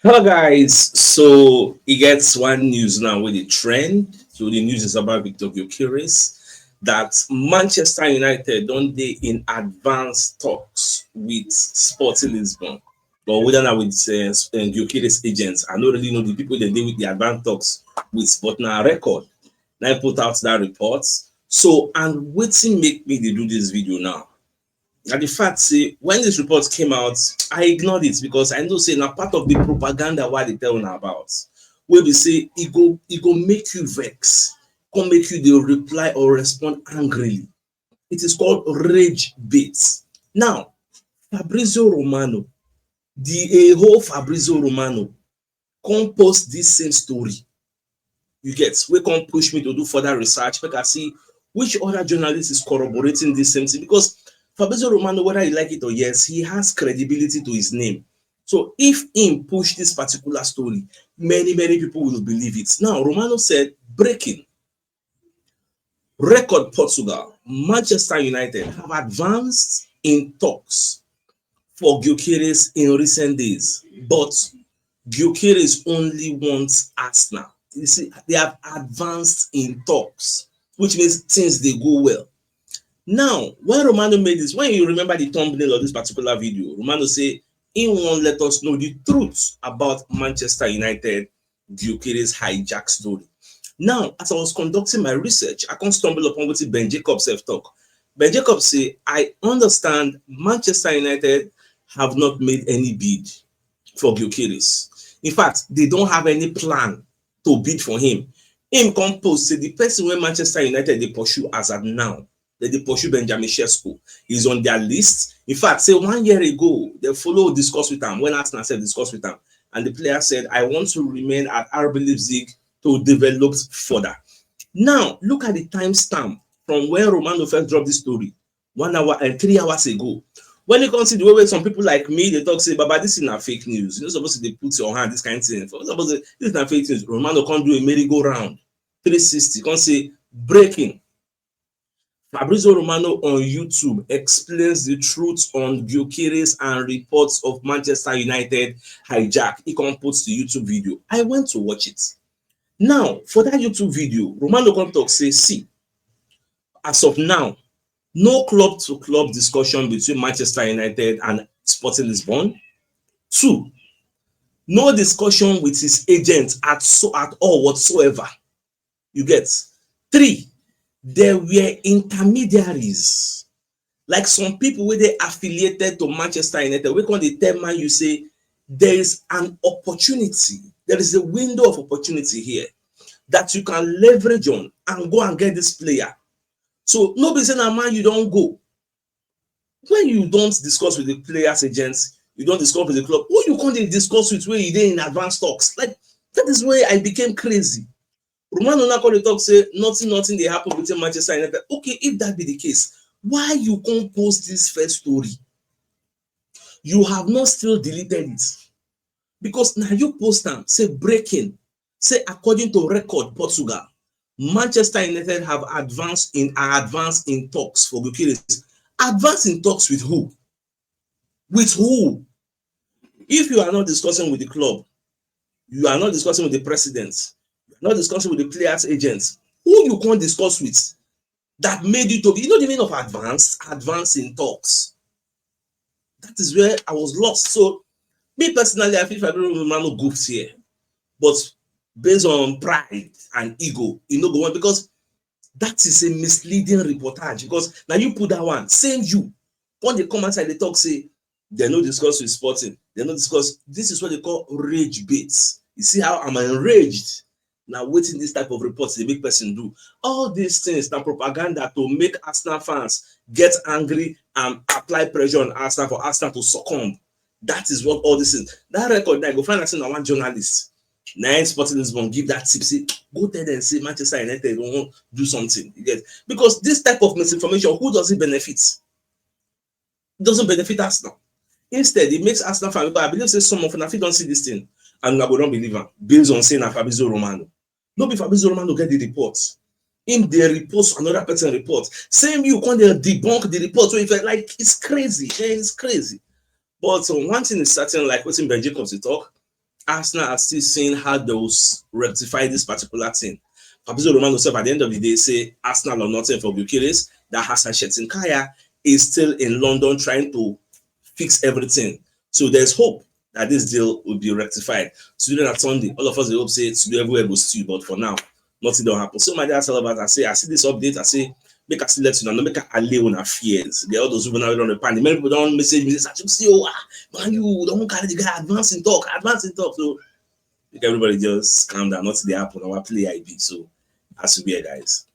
Hello guys, so it gets one news now with the trend. So the news is about Victor Gyokeres that Manchester United don't they in advanced talks with Sporting Lisbon, or whether now with Gyokeres agents. I don't really know the people that deal with the advanced talks with Sporting Record. Now I put out that report. So and waiting make me they do this video now. And the fact say when this report came out, I ignored it because I know say now part of the propaganda what they tell now about. Where we say it go make you vex, can make you the reply or respond angrily. It is called rage bait. Now, Fabrizio Romano, the a whole Fabrizio Romano, come post this same story. You get we can push me to do further research. Make I see which other journalist is corroborating this same thing because Fabrizio Romano, whether you like it or yes, he has credibility to his name. So if him push this particular story, many people will believe it. Now Romano said, breaking record Portugal, Manchester United have advanced in talks for Gyokeres in recent days, but Gyokeres only wants Arsenal. You see, they have advanced in talks, which means things they go well. Now, when Romano made this, when you remember the thumbnail of this particular video, Romano say he won't let us know the truth about Manchester United Gyokeres hijack story. Now, as I was conducting my research, I can't stumble upon what Ben Jacobs self-talk. Ben Jacobs say, I understand Manchester United have not made any bid for Gyokeres. In fact, they don't have any plan to bid for him. Him come post say the person where Manchester United they pursue as at now, that they pursue Benjamin Sesko is on their list. In fact, say 1 year ago, they follow discuss with him when Arsenal said discuss with him, and the player said, I want to remain at RB Leipzig to develop further. Now, look at the timestamp from when Romano first dropped this story 1 hour and 3 hours ago. When you come see the way some people like me, they talk, say, Baba, this is not fake news. You're not supposed to put your hand, this kind of thing. Suppose this is not fake news. Romano can't do a merry-go-round, 360. Can't say breaking. Fabrizio Romano on YouTube explains the truth on Gyokeres and reports of Manchester United hijack. He can post the YouTube video. I went to watch it. Now, for that YouTube video, Romano come talk say, see, as of now, no club to club discussion between Manchester United and Sporting Lisbon. 2, no discussion with his agent at all whatsoever. You get. 3, there were intermediaries, like some people where they affiliated to Manchester United. We can they tell man you say there is an opportunity, there is a window of opportunity here that you can leverage on and go and get this player. So nobody saying, man, you don't go. When you don't discuss with the players agents, you don't discuss with the club, who you can't discuss with where you did in advanced talks. Like that is where I became crazy. Romano now call the talk say nothing they happen between Manchester United. Okay, if that be the case, why you can't post this first story? You have not still deleted it because now you post them say breaking, say according to record Portugal, Manchester United have advanced in talks for Gyokeres. Advance in talks with who? With who? If you are not discussing with the club, you are not discussing with the president, you are not discussing with the players agents, who you can't discuss with that made you to be, you know the meaning of advance in talks. That is where I was lost. So me personally, I feel Fabrizio Romano goofs here, but based on pride and ego, you know, go on because that is a misleading reportage. Because now you put that one, same you. When they come outside, they talk, say they no discuss with Sporting, they no discuss. This is what they call rage baits. You see how I'm enraged now waiting this type of reports they make person do. All these things now propaganda to make Arsenal fans get angry and apply pressure on Arsenal for Arsenal to succumb. That is what all this is. That record now go find out one journalist. Now Sporting Lisbon give that tip, say go tell them say Manchester United won't do something. You get because this type of misinformation, who does it benefit? It doesn't benefit Arsenal. Instead, it makes Arsenal fan. I believe say some of them don't see this thing and I go don't believe them based on saying Fabrizio Romano. No be Fabrizio Romano get the reports. In the reports, another person reports. Same you can't debunk the report. So if like it's crazy, it's crazy. But one thing is certain, like what Ben Jacobs talk, Arsenal are still seeing how those rectify this particular thing. Fabrizio Romano said at the end of the day, say Arsenal are nothing for Gyokeres, that Hassan Shettinkaya is still in London trying to fix everything. So there's hope that this deal will be rectified. Today on Sunday, all of us hope say today everywhere goes to, but for now, nothing don't happen. So my dear Salvat, I say, I see this update, I say, make us let you know, make a allay on our fears. Get all those who now on the panic. Many people don't message me, say, see, oh, man, you don't carry the guy advancing talk. So make everybody just calm down, not the happen, our play IB. So that's to be guys.